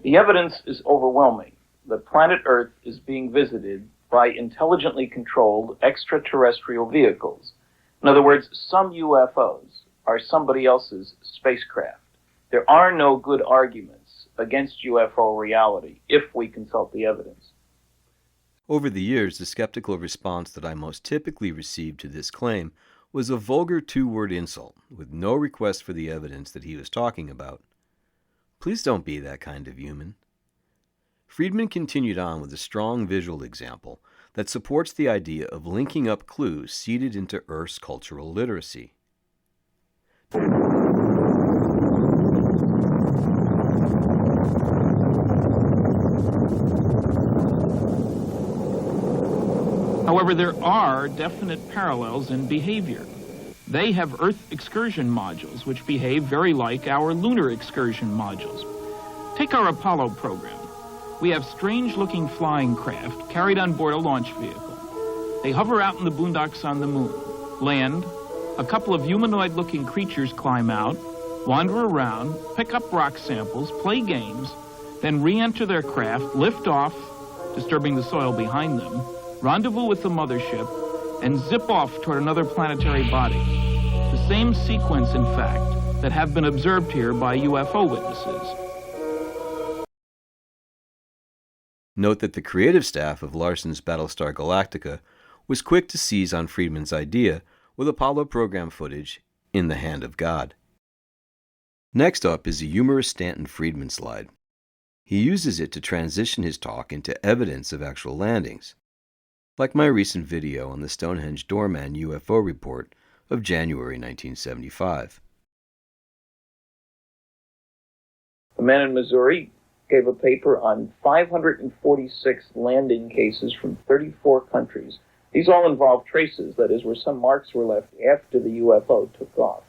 The evidence is overwhelming. The planet Earth is being visited by intelligently controlled extraterrestrial vehicles. In other words, some UFOs are somebody else's spacecraft. There are no good arguments against UFO reality if we consult the evidence. Over the years, the skeptical response that I most typically received to this claim was a vulgar two-word insult with no request for the evidence that he was talking about. Please don't be that kind of human. Friedman continued on with a strong visual example that supports the idea of linking up clues seeded into Earth's cultural literacy. However, there are definite parallels in behavior. They have Earth Excursion Modules, which behave very like our Lunar Excursion Modules. Take our Apollo program. We have strange-looking flying craft carried on board a launch vehicle. They hover out in the boondocks on the moon, land, a couple of humanoid-looking creatures climb out, wander around, pick up rock samples, play games, then re-enter their craft, lift off, disturbing the soil behind them, rendezvous with the mothership, and zip off toward another planetary body. The same sequence, in fact, that have been observed here by UFO witnesses. Note that the creative staff of Larson's Battlestar Galactica was quick to seize on Friedman's idea with Apollo program footage in the hand of God. Next up is a humorous Stanton Friedman slide. He uses it to transition his talk into evidence of actual landings, like my recent video on the Stonehenge Doorman UFO report of January 1975. A man in Missouri gave a paper on 546 landing cases from 34 countries. These all involve traces, that is, where some marks were left after the UFO took off.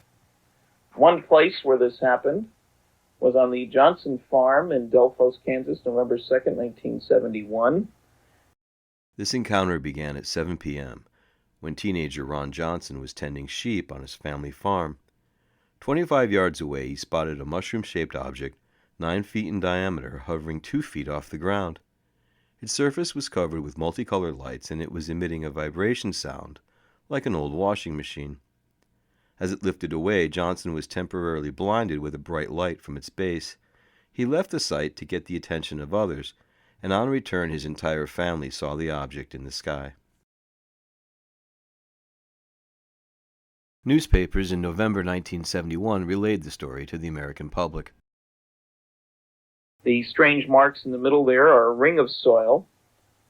One place where this happened was on the Johnson farm in Delphos, Kansas, November 2nd, 1971. This encounter began at 7 p.m. when teenager Ron Johnson was tending sheep on his family farm. 25 yards away, he spotted a mushroom-shaped object 9 feet in diameter hovering 2 feet off the ground. Its surface was covered with multicolored lights, and it was emitting a vibration sound like an old washing machine. As it lifted away, Johnson was temporarily blinded with a bright light from its base. He left the site to get the attention of others, and on return his entire family saw the object in the sky. Newspapers in November 1971 relayed the story to the American public. The strange marks in the middle there are a ring of soil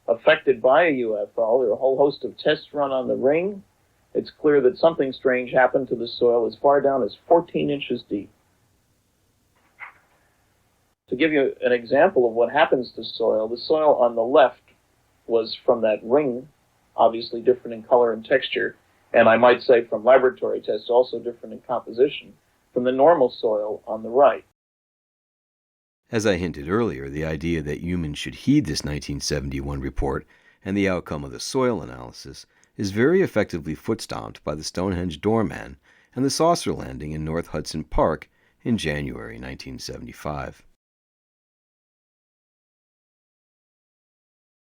affected by a UFO. There are a whole host of tests run on the ring. It's clear that something strange happened to the soil as far down as 14 inches deep. To give you an example of what happens to soil, the soil on the left was from that ring, obviously different in color and texture, and I might say from laboratory tests also different in composition, from the normal soil on the right. As I hinted earlier, the idea that humans should heed this 1971 report and the outcome of the soil analysis is very effectively foot-stomped by the Stonehenge Doorman and the saucer landing in North Hudson Park in January 1975.